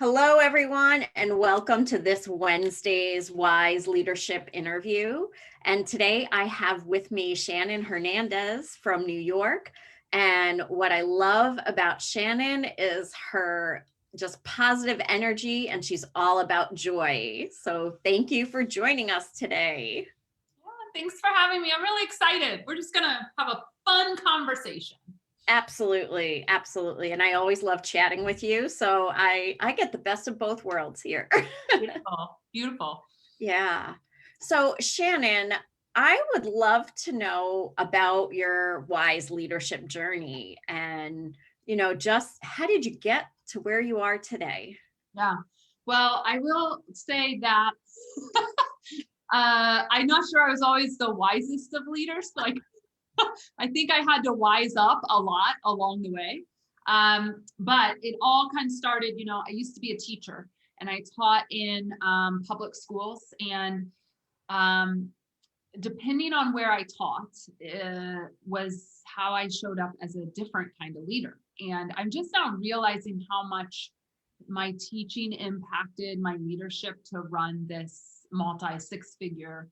Hello, everyone, and welcome to this Wednesday's Wise Leadership interview. And today I have with me Shannon Hernandez from New York. And what I love about Shannon is her just positive energy, and she's all about joy. So thank you for joining us today. Thanks for having me. I'm really excited. We're just going to have a fun conversation. Absolutely, absolutely. And I always love chatting with you. So I get the best of both worlds here. Beautiful, beautiful. Yeah. So Shannon, I would love to know about your wise leadership journey and, just how did you get to where you are today? Yeah. Well, I will say that I'm not sure I was always the wisest of leaders. Like, I think I had to wise up a lot along the way. But it all kind of started, I used to be a teacher and I taught in public schools. And depending on where I taught was how I showed up as a different kind of leader. And I'm just now realizing how much my teaching impacted my leadership to run this multi six-figure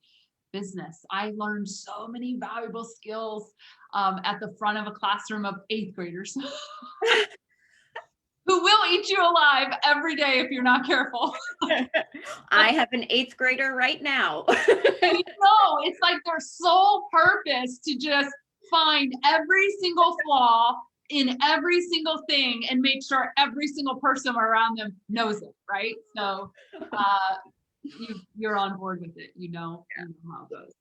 business. I learned so many valuable skills at the front of a classroom of eighth graders who will eat you alive every day if you're not careful. I have an eighth grader right now. It's like their sole purpose to just find every single flaw in every single thing and make sure every single person around them knows it, right? So you're on board with it, you know how it goes.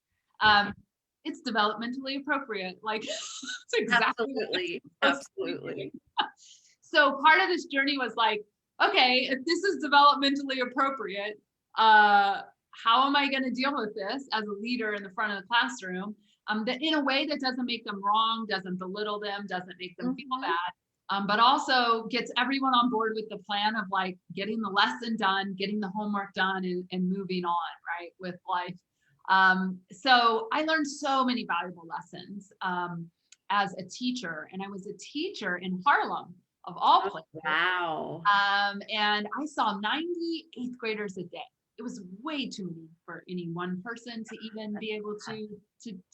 It's developmentally appropriate, like it's exactly absolutely. So part of this journey was like, okay, if this is developmentally appropriate, how am I going to deal with this as a leader in the front of the classroom? That in a way that doesn't make them wrong, doesn't belittle them, doesn't make them feel bad, but also gets everyone on board with the plan of like getting the lesson done, getting the homework done, and moving on, right, with life. So I learned so many valuable lessons as a teacher, and I was a teacher in Harlem of all places. Wow. And I saw 90 eighth graders a day. It was way too many for any one person to even be able to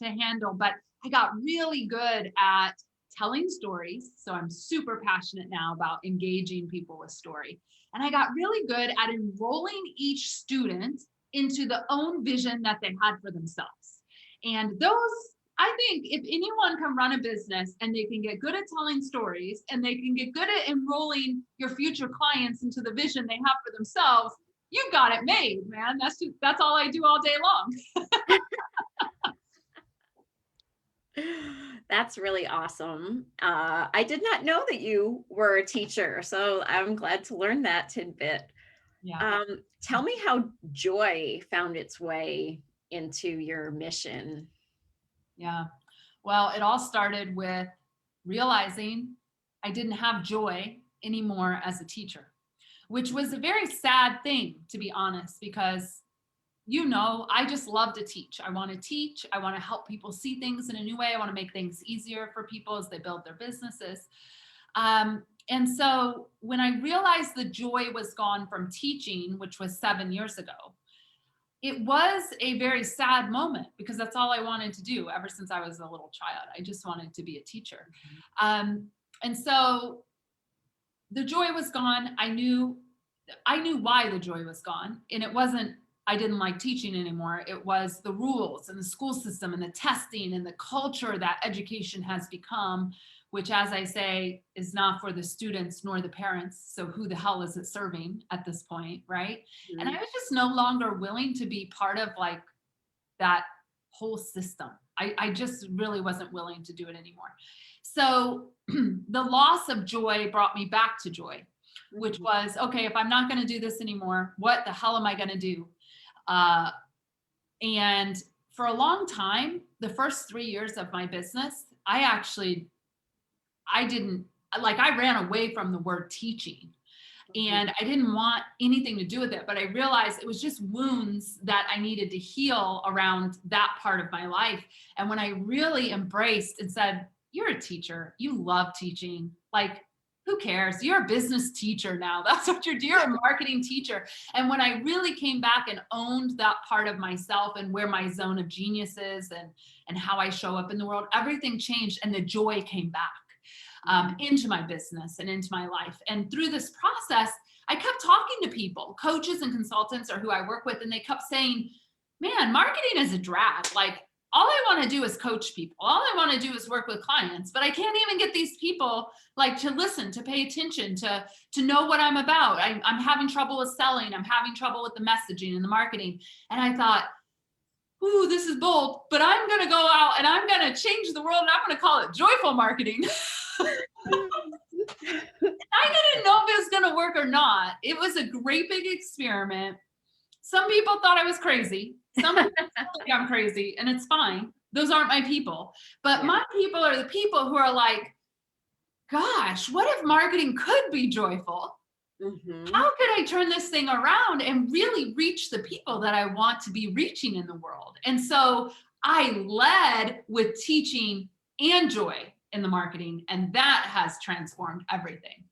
handle, but I got really good at telling stories. So I'm super passionate now about engaging people with story. And I got really good at enrolling each student into the own vision that they had for themselves. And I think if anyone can run a business and they can get good at telling stories and they can get good at enrolling your future clients into the vision they have for themselves, you've got it made, man. That's all I do all day long. That's really awesome. I did not know that you were a teacher, so I'm glad to learn that tidbit. Yeah. Tell me how joy found its way into your mission. Yeah. Well, it all started with realizing I didn't have joy anymore as a teacher, which was a very sad thing, to be honest, because I just love to teach. I want to teach. I want to help people see things in a new way. I want to make things easier for people as they build their businesses. And so when I realized the joy was gone from teaching, which was 7 years ago, it was a very sad moment because that's all I wanted to do ever since I was a little child. I just wanted to be a teacher. And so the joy was gone. I knew why the joy was gone. And it wasn't, I didn't like teaching anymore. It was the rules and the school system and the testing and the culture that education has become, which, as I say, is not for the students nor the parents. So who the hell is it serving at this point, right? Mm-hmm. And I was just no longer willing to be part of like that whole system. I just really wasn't willing to do it anymore. So the loss of joy brought me back to joy, which was, okay, if I'm not going to do this anymore, what the hell am I going to do? And for a long time, the first 3 years of my business, I ran away from the word teaching. And I didn't want anything to do with it, but I realized it was just wounds that I needed to heal around that part of my life. And when I really embraced and said, you're a teacher, you love teaching, like who cares? You're a business teacher now. That's what you're a marketing teacher. And when I really came back and owned that part of myself and where my zone of genius is and how I show up in the world, everything changed and the joy came back into my business and into my life. And through this process, I kept talking to people, coaches and consultants or who I work with, and they kept saying, man, marketing is a drag. Like, all I want to do is coach people. All I want to do is work with clients, but I can't even get these people like to listen, to pay attention, to know what I'm about. I'm having trouble with selling. I'm having trouble with the messaging and the marketing. And I thought, ooh, this is bold, but I'm going to go out and I'm going to change the world and I'm going to call it joyful marketing. I didn't know if it was going to work or not. It was a great big experiment. Some people thought I was crazy. Some people think I'm crazy, and it's fine. Those aren't my people. But my people are the people who are like, gosh, what if marketing could be joyful? Mm-hmm. How could I turn this thing around and really reach the people that I want to be reaching in the world? And so I led with teaching and joy in the marketing, and that has transformed everything.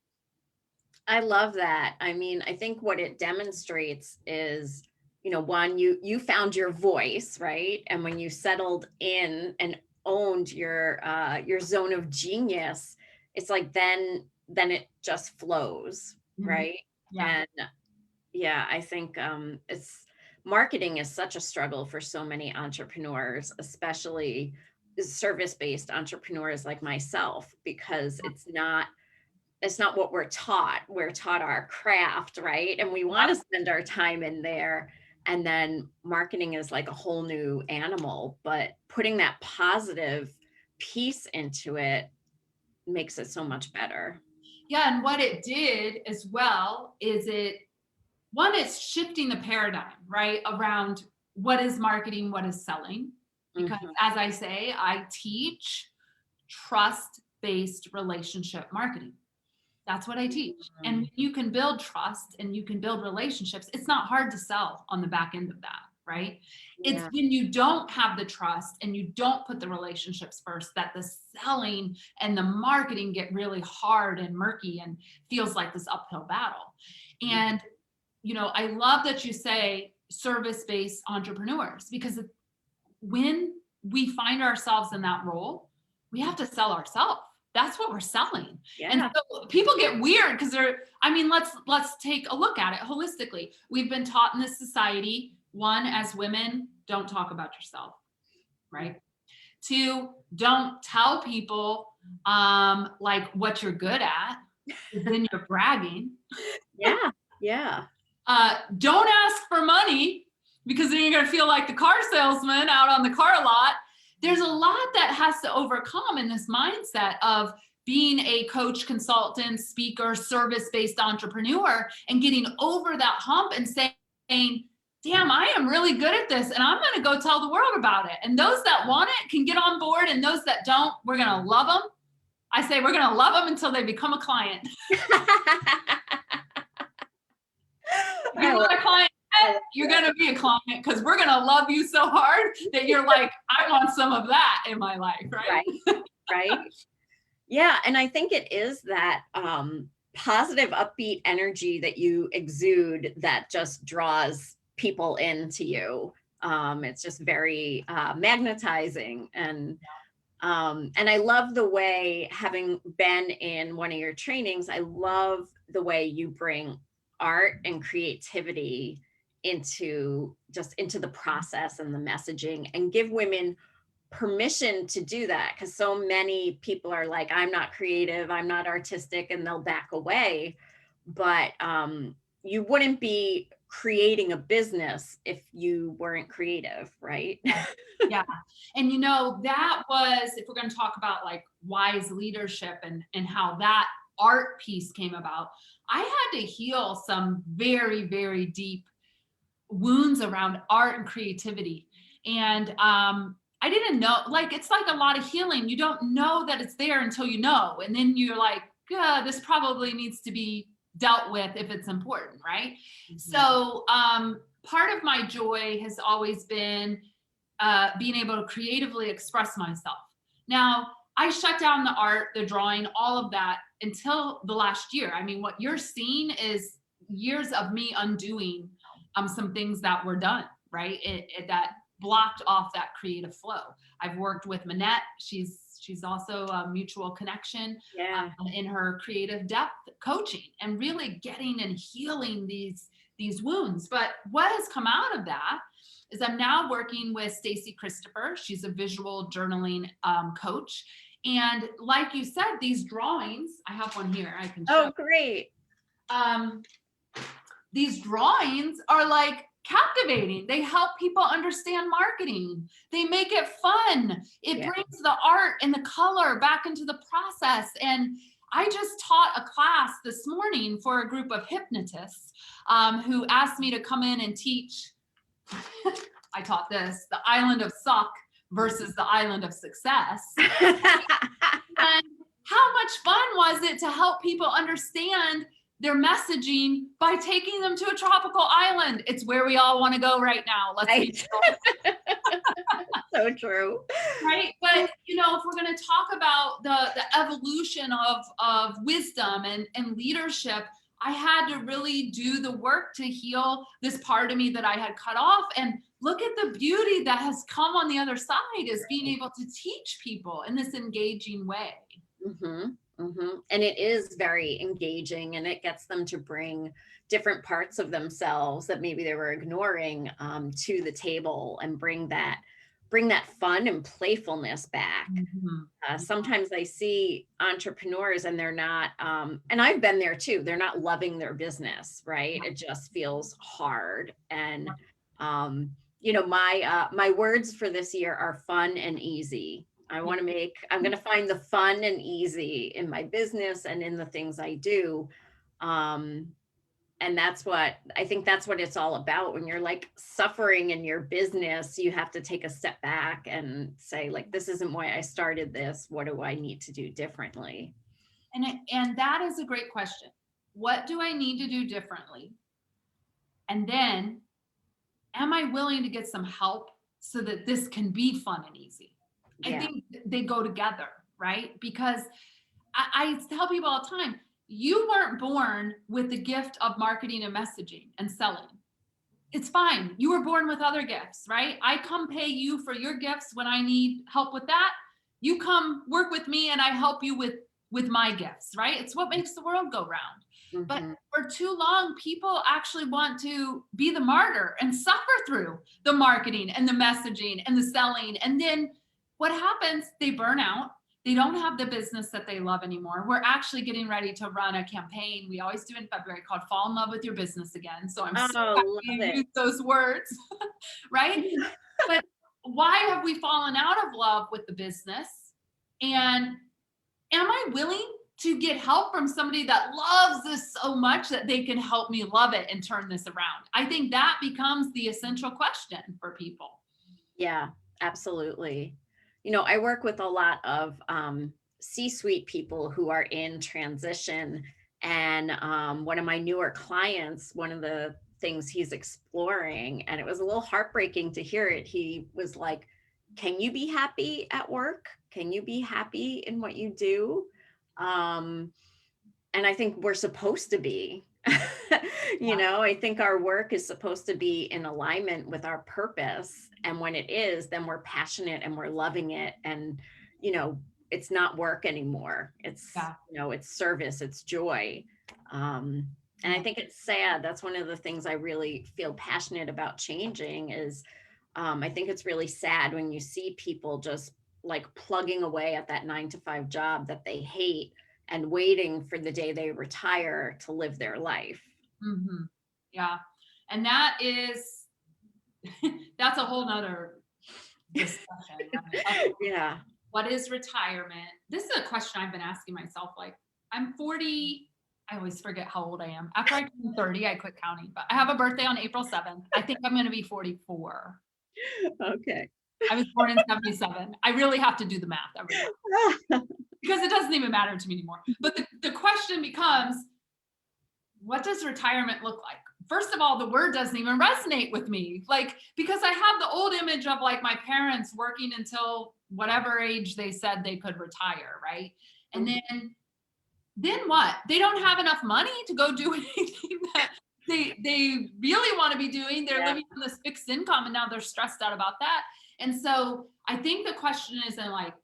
I love that. I mean, I think what it demonstrates is, you know, one, you found your voice, right? And when you settled in and owned your zone of genius, it's like then it just flows, right? Yeah. And yeah, I think marketing is such a struggle for so many entrepreneurs, especially service-based entrepreneurs like myself, because it's not what we're taught. We're taught our craft, right? And we want to spend our time in there. And then marketing is like a whole new animal, but putting that positive piece into it makes it so much better. Yeah. And what it did as well is it's shifting the paradigm, right? Around what is marketing, what is selling. Because as I say, I teach trust-based relationship marketing. That's what I teach. And when you can build trust and you can build relationships, it's not hard to sell on the back end of that, right? Yeah. It's when you don't have the trust and you don't put the relationships first that the selling and the marketing get really hard and murky and feels like this uphill battle. And, you know, I love that you say service-based entrepreneurs, because when we find ourselves in that role, we have to sell ourselves. That's what we're selling. Yeah. And so people get weird because let's take a look at it holistically. We've been taught in this society, one, as women, don't talk about yourself, right? Two, don't tell people like what you're good at, then you're bragging. Yeah, yeah. Don't ask for money, because then you're going to feel like the car salesman out on the car lot. There's a lot that has to overcome in this mindset of being a coach, consultant, speaker, service-based entrepreneur, and getting over that hump and saying, damn, I am really good at this, and I'm going to go tell the world about it. And those that want it can get on board, and those that don't, we're going to love them. I say we're going to love them until they become a client. If you want a client, you're going to be a client, because we're going to love you so hard that you're like, I want some of that in my life, right? Right. Yeah. And I think it is that positive, upbeat energy that you exude that just draws people into you. It's just very magnetizing. And I love the way, having been in one of your trainings, I love the way you bring art and creativity into the process and the messaging, and give women permission to do that, because so many people are like, I'm not creative, I'm not artistic, and they'll back away. But you wouldn't be creating a business if you weren't creative, right? Yeah. And you know, that was, if we're going to talk about like wise leadership and how that art piece came about, I had to heal some very, very deep wounds around art and creativity. And I didn't know, like, it's like a lot of healing. You don't know that it's there until you know. And then you're like, this probably needs to be dealt with if it's important, right? Mm-hmm. So part of my joy has always been being able to creatively express myself. Now, I shut down the art, the drawing, all of that until the last year. I mean, what you're seeing is years of me undoing some things that were done, right? That blocked off that creative flow. I've worked with Manette. She's also a mutual connection Yeah. in her creative depth coaching and really getting and healing these wounds. But what has come out of that is I'm now working with Stacey Christopher. She's a visual journaling coach. And like you said, these drawings, I have one here I can show. Oh, great. These drawings are like captivating. They help people understand marketing. They make it fun. It brings the art and the color back into the process. And I just taught a class this morning for a group of hypnotists who asked me to come in and teach. I taught this, the island of suck versus the island of success. And how much fun was it to help people understand their messaging by taking them to a tropical island? It's where we all want to go right now. Let's be so true. Right. But, you know, if we're going to talk about the evolution of wisdom and leadership, I had to really do the work to heal this part of me that I had cut off. And look at the beauty that has come on the other side is being able to teach people in this engaging way. Mm-hmm. Mm-hmm. And it is very engaging, and it gets them to bring different parts of themselves that maybe they were ignoring to the table, and bring that fun and playfulness back. Mm-hmm. Sometimes I see entrepreneurs and they're not, and I've been there too, they're not loving their business, right? It just feels hard. And, you know, my words for this year are fun and easy. I'm going to find the fun and easy in my business and in the things I do. And that's what it's all about. When you're like suffering in your business, you have to take a step back and say, like, this isn't why I started this. What do I need to do differently? And that is a great question. What do I need to do differently? And then, am I willing to get some help so that this can be fun and easy? I think they go together, right? Because I tell people all the time, you weren't born with the gift of marketing and messaging and selling. It's fine. You were born with other gifts, right? I come pay you for your gifts when I need help with that. You come work with me and I help you with my gifts, right? It's what makes the world go round. Mm-hmm. But for too long, people actually want to be the martyr and suffer through the marketing and the messaging and the selling. And then what happens? They burn out. They don't have the business that they love anymore. We're actually getting ready to run a campaign. We always do in February called Fall in Love with Your Business Again. So I'm so happy you use those words, right? But why have we fallen out of love with the business? And am I willing to get help from somebody that loves this so much that they can help me love it and turn this around? I think that becomes the essential question for people. Yeah, absolutely. You know, I work with a lot of C-suite people who are in transition. And one of my newer clients, one of the things he's exploring, and it was a little heartbreaking to hear it. He was like, can you be happy at work? Can you be happy in what you do? And I think we're supposed to be. You know, I think our work is supposed to be in alignment with our purpose. And when it is, then we're passionate and we're loving it. And, you know, it's not work anymore. It's, you know, it's service, it's joy. And I think it's sad. That's one of the things I really feel passionate about changing is I think it's really sad when you see people just like plugging away at that 9-to-5 job that they hate and waiting for the day they retire to live their life. Mm-hmm. Yeah. And that is, that's a whole nother discussion. Yeah. What is retirement? This is a question I've been asking myself. Like, I'm 40. I always forget how old I am. After I turn 30, I quit counting, but I have a birthday on April 7th. I think I'm going to be 44. Okay. I was born in 77. I really have to do the math every month because it doesn't even matter to me anymore. But the question becomes, what does retirement look like? First of all, the word doesn't even resonate with me. Like, because I have the old image of like my parents working until whatever age they said they could retire, right? And then then what? They don't have enough money to go do anything that they really want to be doing. They're Yeah. living on this fixed income and now they're stressed out about that. And so I think the question is, and like,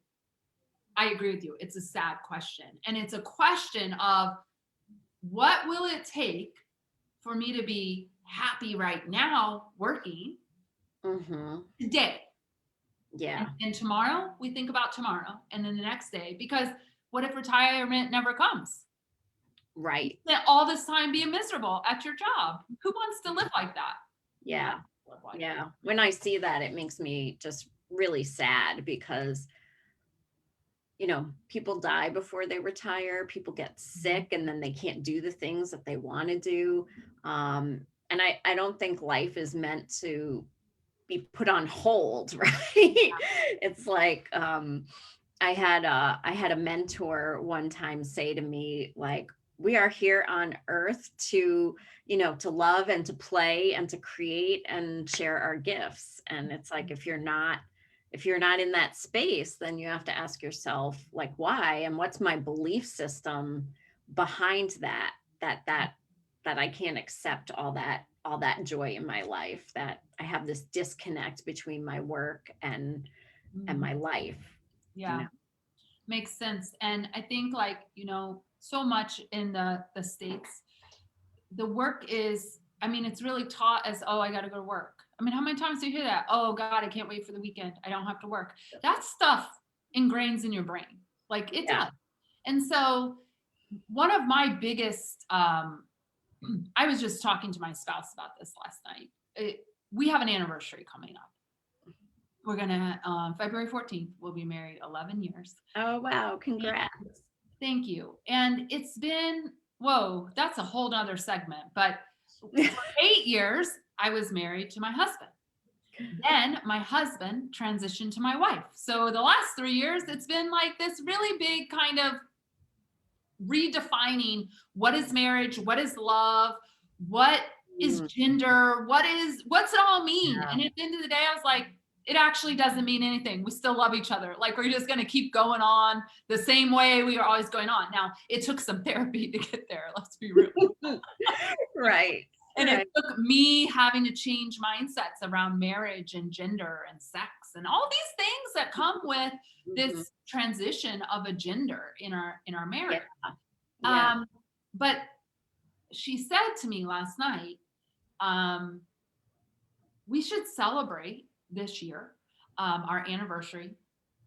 I agree with you. It's a sad question. And it's a question of what will it take for me to be happy right now working Mhm. today? Yeah. And tomorrow we think about tomorrow and then the next day, because what if retirement never comes? Right. Spent all this time being miserable at your job. Who wants to live like that? Yeah. Live like that. Yeah. When I see that, it makes me just really sad because, people die before they retire, people get sick and then they can't do the things that they want to do. And I don't think life is meant to be put on hold, right? It's like, I had a mentor one time say to me, like, we are here on earth to love and to play and to create and share our gifts. And it's like, if you're not in that space, then you have to ask yourself, like, why, and what's my belief system behind that I can't accept all that joy in my life, that I have this disconnect between my work and my life, you Yeah, know. makes sense. And I think like, so much in the States, the work is, I mean, it's really taught as, oh, I got to go to work. I mean, how many times do you hear that? Oh God, I can't wait for the weekend. I don't have to work. That stuff ingrains in your brain. Like it Yeah. does. And so one of my biggest, I was just talking to my spouse about this last night. We have an anniversary coming up. We're gonna, February 14th, we'll be married 11 years. Oh, wow. And Congrats. thank you. And it's been, whoa, that's a whole nother segment. But for 8 years, I was married to my husband. Then my husband transitioned to my wife. So the last 3 years, it's been like this really big kind of redefining what is marriage, what is love, what is Mm, gender, what's it all mean? yeah. And at the end of the day, I was like, it actually doesn't mean anything. We still love each other. Like we're just going to keep going on the same way we are always going on. Now, it took some therapy to get there. Let's be real. Right. And it Right. took me having to change mindsets around marriage and gender and sex and all these things that come with Mhm. this transition of a gender in our Yeah. marriage. Yeah. But she said to me last night, um, we should celebrate this year, our anniversary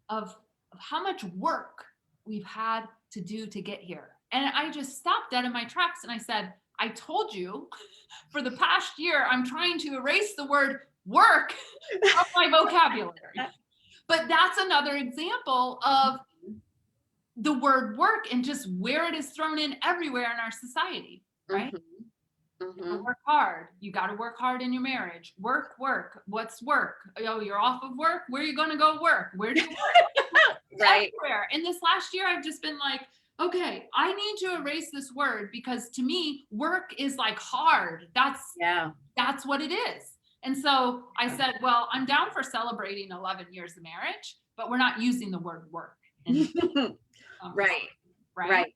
of how much work we've had to do to get here. And I just stopped dead in my tracks and I said, I told you for the past year, I'm trying to erase the word work from my vocabulary. But that's another example of the word work and just where it is thrown in everywhere in our society, right? Mhm. You gotta Mhm. work hard. You got to work hard in your marriage. Work, work. What's work? Oh, you're off of work. Where are you going to go work? Where do you work? Right. Everywhere. And this last year, I've just been like, okay, I need to erase this word because to me, work is like hard. Yeah. That's what it is. And so I said, well, I'm down for celebrating 11 years of marriage, but we're not using the word work in conversation, Right. right? Right.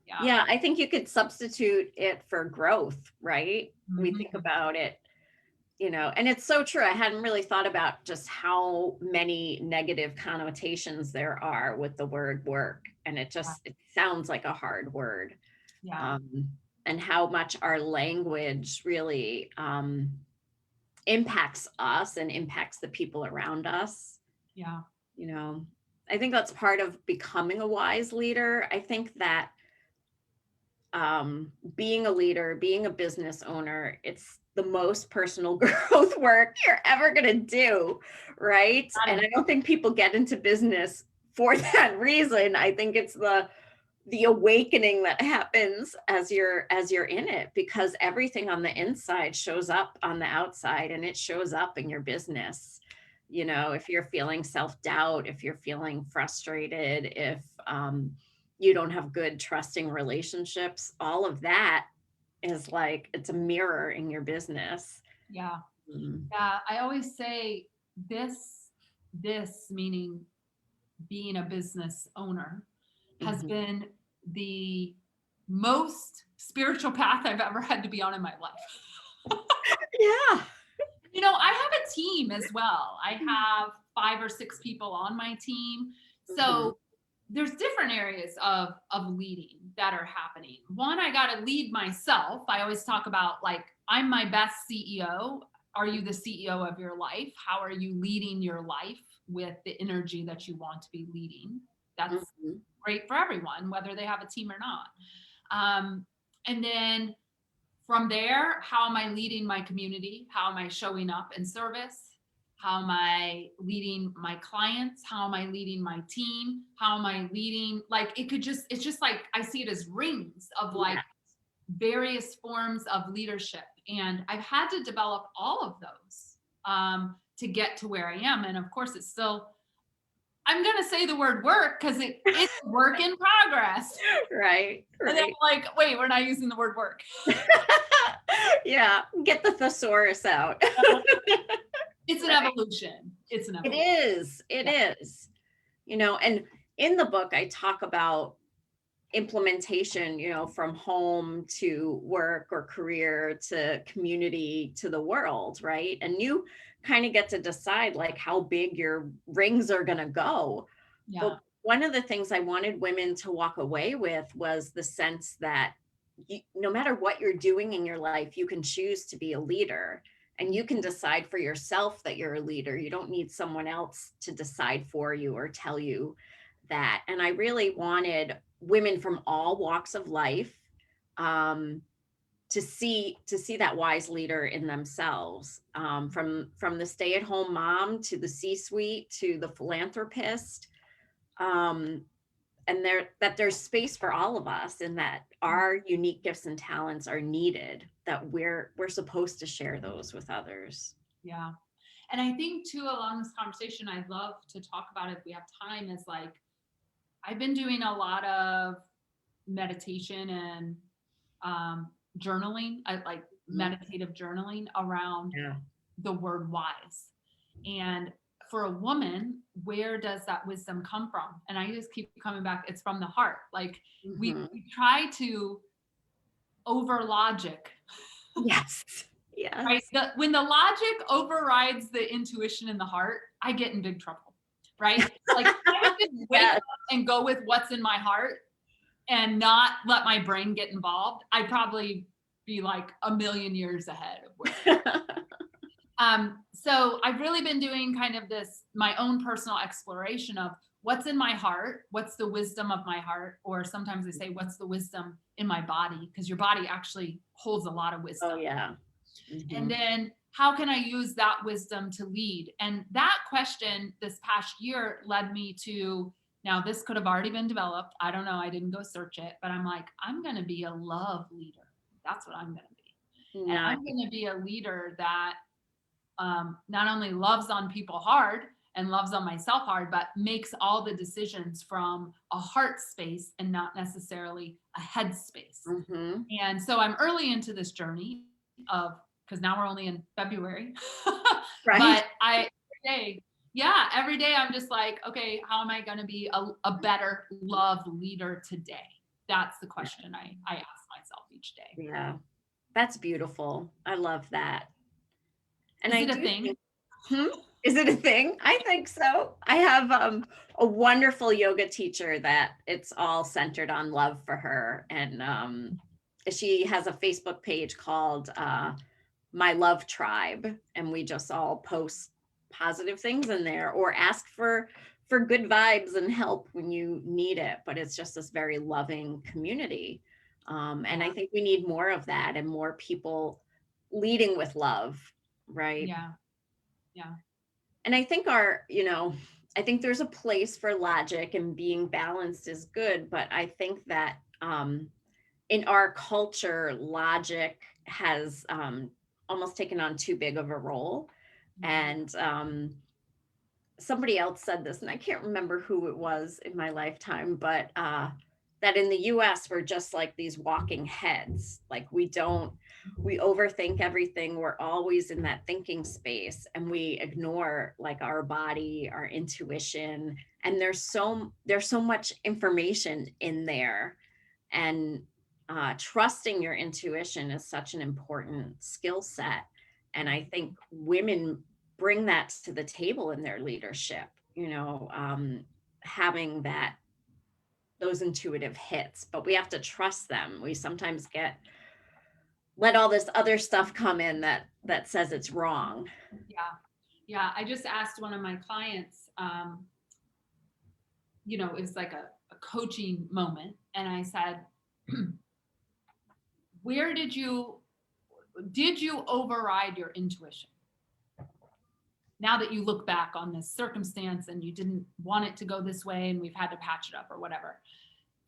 Yeah. Yeah, I think you could substitute it for growth, right? We think Mhm. about it, and it's so true. I hadn't really thought about just how many negative connotations there are with the word work. And it sounds like a hard word. Yeah. Um, and how much our language really impacts us and impacts the people around us. Yeah. You know, I think that's part of becoming a wise leader. I think that being a leader, being a business owner, it's the most personal growth work you're ever going to do, right? Got And it. I don't think people get into business for that reason. I think it's the awakening that happens as you're in it, because everything on the inside shows up on the outside, and it shows up in your business. If you're feeling self-doubt, if you're feeling frustrated, if you don't have good trusting relationships, all of that is like it's a mirror in your business. Yeah. Mm. Yeah. I always say this meaning being a business owner has Mhm. been the most spiritual path I've ever had to be on in my life. Yeah. I have a team as well. I have 5 or 6 people on my team. So there's different areas of leading that are happening. One, I got to lead myself. I always talk about, like, I'm my best CEO. Are you the CEO of your life? How are you leading your life with the energy that you want to be leading? That's great for everyone, whether they have a team or not. And then from there, how am I leading my community? How am I showing up in service? How am I leading my clients? How am I leading my team? How am I leading? Like, it's just like, I see it as rings of like various forms of leadership. And I've had to develop all of those to get to where I am. And of course, it's still, I'm going to say the word work because it's work in progress. Right. And then I'm like, wait, we're not using the word work. Yeah. Get the thesaurus out. It's an evolution. It's an evolution. It is. And in the book, I talk about implementation, from home to work or career to community to the world, right? And you kind of get to decide like how big your rings are going to go. Yeah. But one of the things I wanted women to walk away with was the sense that no matter what you're doing in your life, you can choose to be a leader and you can decide for yourself that you're a leader. You don't need someone else to decide for you or tell you that. And I really wanted women from all walks of life to see that wise leader in themselves, from the stay-at-home mom to the C-suite to the philanthropist, and there's space for all of us, and that our unique gifts and talents are needed, that we're supposed to share those with others. Yeah. And I think too, along this conversation, I'd love to talk about, if we have time, is like, I've been doing a lot of meditation and journaling. I like meditative journaling around the word wise. And for a woman, where does that wisdom come from? And I just keep coming back, it's from the heart. Like we try to over logic. Yes. Yes. Right? When the logic overrides the intuition in the heart, I get in big trouble. Right? Like I just wake up and go with what's in my heart and not let my brain get involved, I'd probably be like a million years ahead of where. So I've really been doing kind of this, my own personal exploration of what's in my heart, what's the wisdom of my heart, or sometimes they say, what's the wisdom in my body? Because your body actually holds a lot of wisdom. Oh yeah. And then how can I use that wisdom to lead? And that question this past year led me to, now this could have already been developed. I don't know. I didn't go search it, but I'm like, I'm going to be a love leader. That's what I'm going to be. And I'm going to be a leader that not only loves on people hard and loves on myself hard, but makes all the decisions from a heart space and not necessarily a head space. And so I'm early into this journey of, because now we're only in February, but every day I'm just like, okay, how am I going to be a better love leader today? That's the question I ask myself each day. Yeah, that's beautiful. I love that. And is it a thing? Is it a thing? I think so. I have a wonderful yoga teacher that it's all centered on love for her. And she has a Facebook page called My Love Tribe. And we just all post positive things in there or ask for good vibes and help when you need it. But it's just this very loving community. And I think we need more of that and more people leading with love. Right. Yeah. And I think I think there's a place for logic, and being balanced is good. But I think that in our culture, logic has almost taken on too big of a role. And somebody else said this, and I can't remember who it was in my lifetime, but that in the US, we're just like these walking heads. Like we overthink everything. We're always in that thinking space, and we ignore like our body, our intuition. And there's so much information in there And trusting your intuition is such an important skill set. And I think women bring that to the table in their leadership, having those intuitive hits, but we have to trust them. We sometimes let all this other stuff come in that says it's wrong. Yeah. I just asked one of my clients, it was like a coaching moment. And I said, where did you override your intuition? Now that you look back on this circumstance and you didn't want it to go this way and we've had to patch it up or whatever,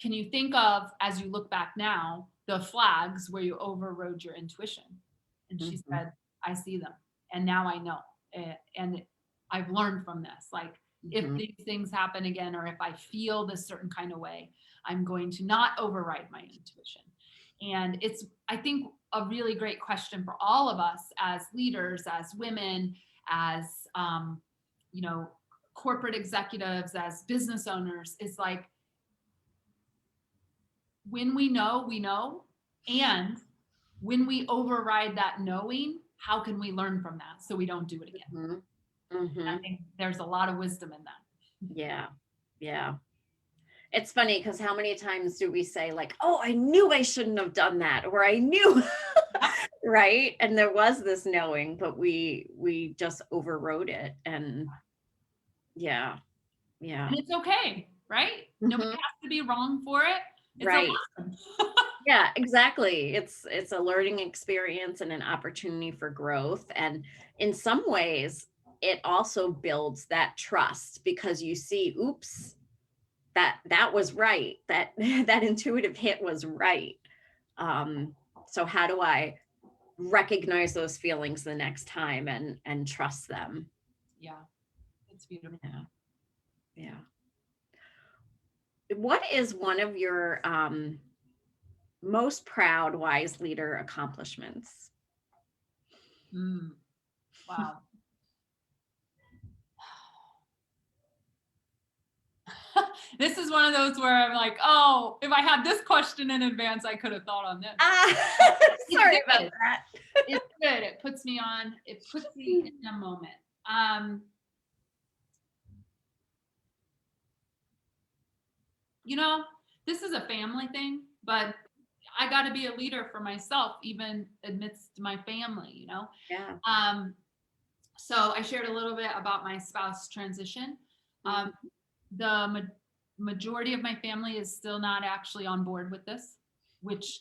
can you think of, as you look back now, the flags where you overrode your intuition? And she said, I see them. And now I know. And I've learned from this. Like, if these things happen again, or if I feel this certain kind of way, I'm going to not override my intuition. And it's, I think, a really great question for all of us as leaders, as women, as, corporate executives, as business owners, is like, when we know, and when we override that knowing, how can we learn from that so we don't do it again? I think there's a lot of wisdom in that. Yeah. It's funny because how many times do we say like, oh, I knew I shouldn't have done that, or I knew, right? And there was this knowing, but we just overrode it. And yeah. And it's okay, right? Nobody has to be wrong for it. It's right. Awesome. Yeah, exactly. It's a learning experience and an opportunity for growth. And in some ways, it also builds that trust, because you see, oops, that was right. That intuitive hit was right. So how do I recognize those feelings the next time and trust them? Yeah, it's beautiful. Yeah. What is one of your most proud wise leader accomplishments? Wow. This is one of those where I'm like, oh, if I had this question in advance, I could have thought on this. Sorry about that. It's good. It puts me in a moment. This is a family thing, but I got to be a leader for myself, even amidst my family, Yeah. So I shared a little bit about my spouse transition. The majority of my family is still not actually on board with this, which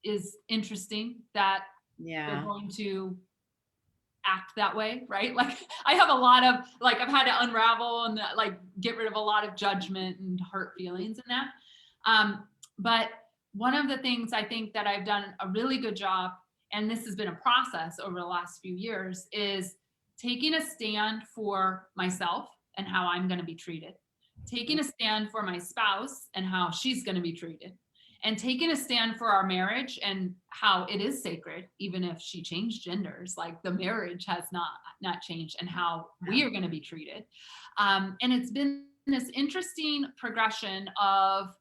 is interesting that they're going to act that way, right? Like, I have a lot of, like, I've had to unravel and get rid of a lot of judgment and hurt feelings in that. But one of the things I think that I've done a really good job, and this has been a process over the last few years, is taking a stand for myself and how I'm going to be treated, taking a stand for my spouse and how she's going to be treated, and taking a stand for our marriage and how it is sacred, even if she changed genders, like the marriage has not changed, and how we are going to be treated. And it's been this interesting progression of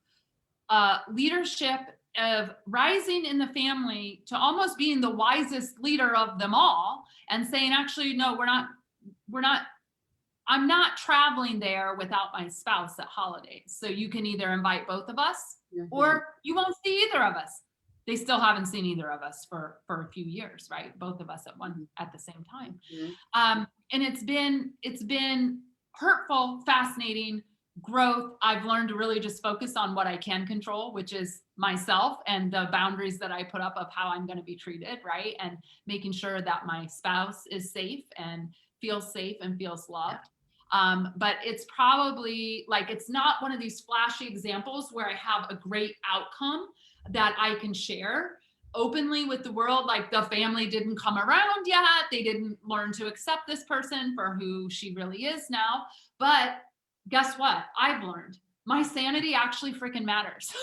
leadership, of rising in the family to almost being the wisest leader of them all, and saying, actually, no, I'm not traveling there without my spouse at holidays. So you can either invite both of us, or you won't see either of us. They still haven't seen either of us for a few years, right? Both of us at the same time. And it's been hurtful, fascinating growth. I've learned to really just focus on what I can control, which is myself and the boundaries that I put up of how I'm going to be treated, right? And making sure that my spouse is safe and feels safe and feels loved. But it's probably it's not one of these flashy examples where I have a great outcome that I can share openly with the world. Like, the family didn't come around yet. They didn't learn to accept this person for who she really is now. But guess what? I've learned my sanity actually freaking matters.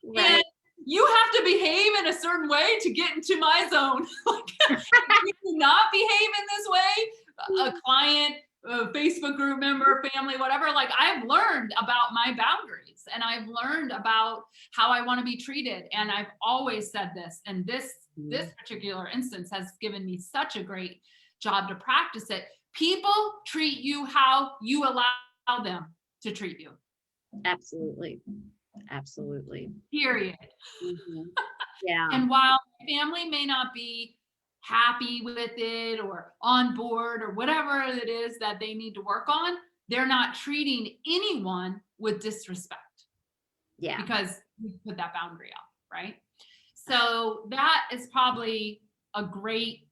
Right. And you have to behave in a certain way to get into my zone. If you do not behave in this way, a client, Facebook group member, family, whatever, like I've learned about my boundaries and I've learned about how I want to be treated. And I've always said this, and this particular instance has given me such a great job to practice it. People treat you how you allow them to treat you. Absolutely. Absolutely. Period. Mm-hmm. Yeah. And while family may not be happy with it or on board or whatever it is that they need to work on, they're not treating anyone with disrespect. Yeah. Because we put that boundary up, right? So that is probably a great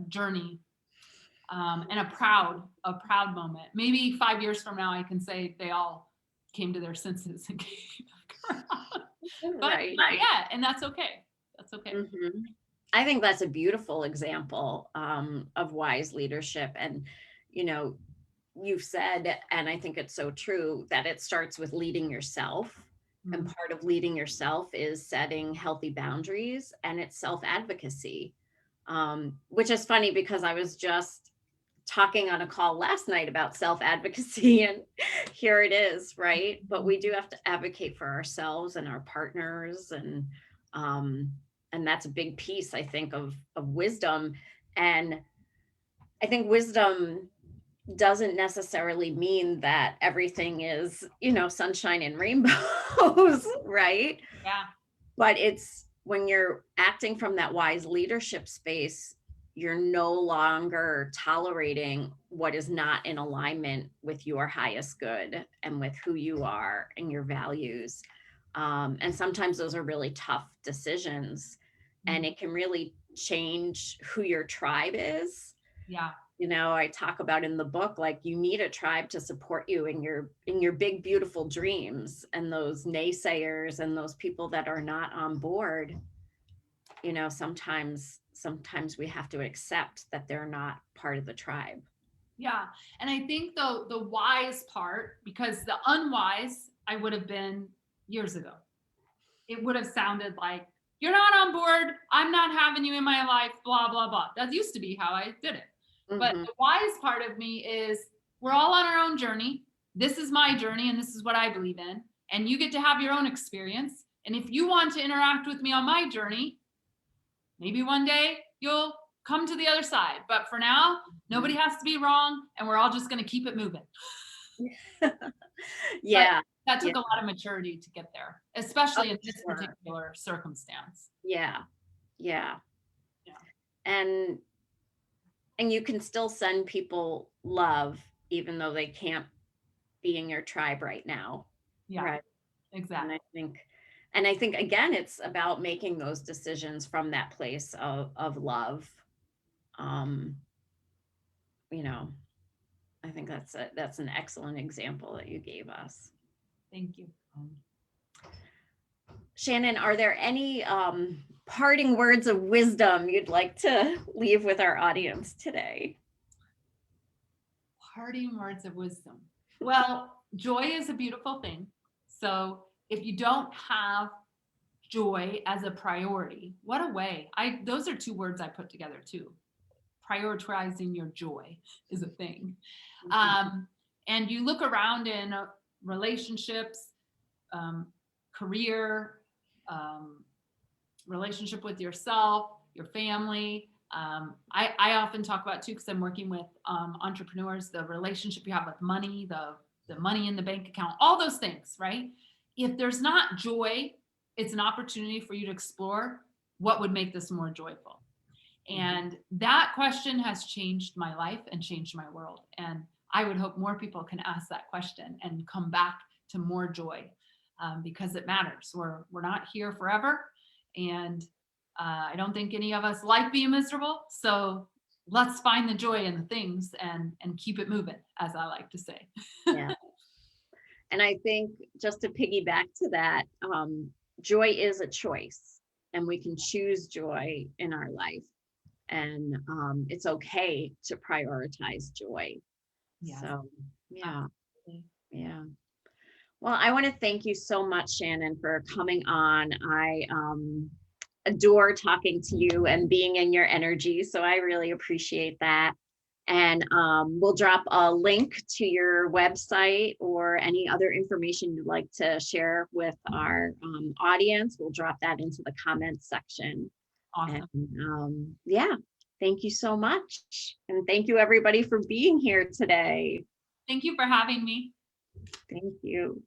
journey and a proud moment. Maybe 5 years from now, I can say they all came to their senses and came but Right. not yet, and that's okay. That's okay. Mm-hmm. I think that's a beautiful example of wise leadership. And, you know, you've said, and I think it's so true, that it starts with leading yourself. And part of leading yourself is setting healthy boundaries, and it's self-advocacy, which is funny because I was just talking on a call last night about self-advocacy, and here it is, right? But we do have to advocate for ourselves and our partners, and that's a big piece, I think, of wisdom. And I think wisdom doesn't necessarily mean that everything is, you know, sunshine and rainbows, right? Yeah. But it's when you're acting from that wise leadership space, you're no longer tolerating what is not in alignment with your highest good and with who you are and your values. And sometimes those are really tough decisions, and it can really change who your tribe is. Yeah. You know, I talk about in the book, like you need a tribe to support you in your big, beautiful dreams, and those naysayers and those people that are not on board, you know, sometimes we have to accept that they're not part of the tribe. Yeah. And I think the wise part, because the unwise I would have been years ago, it would have sounded like, you're not on board, I'm not having you in my life, blah, blah, blah. That used to be how I did it. But the wise part of me is, we're all on our own journey. This is my journey, and this is what I believe in. And you get to have your own experience. And if you want to interact with me on my journey, maybe one day you'll come to the other side. But for now, nobody has to be wrong, and we're all just going to keep it moving. Yeah. But that took a lot of maturity to get there, especially in this particular circumstance. Yeah. And you can still send people love, even though they can't be in your tribe right now. Yeah, right. Exactly. And I think again, it's about making those decisions from that place of love. You know, I think that's an excellent example that you gave us. Thank you. Shannon, are there any parting words of wisdom you'd like to leave with our audience today? Parting words of wisdom. Well, joy is a beautiful thing. So if you don't have joy as a priority, what a way. Those are two words I put together too. Prioritizing your joy is a thing. And you look around in relationships, career, relationship with yourself, your family. I often talk about too, because I'm working with entrepreneurs, the relationship you have with money, the money in the bank account, all those things, right? If there's not joy, it's an opportunity for you to explore what would make this more joyful. And that question has changed my life and changed my world. And I would hope more people can ask that question and come back to more joy, because it matters. We're not here forever. And I don't think any of us like being miserable. So let's find the joy in the things and keep it moving, as I like to say. Yeah. And I think just to piggyback to that, joy is a choice, and we can choose joy in our life. And it's okay to prioritize joy. Yeah. So, yeah. Absolutely. Yeah. Well, I want to thank you so much, Shannon, for coming on. I adore talking to you and being in your energy. So I really appreciate that. And we'll drop a link to your website or any other information you'd like to share with our audience. We'll drop that into the comments section. Awesome. And yeah, thank you so much. And thank you everybody for being here today. Thank you for having me. Thank you.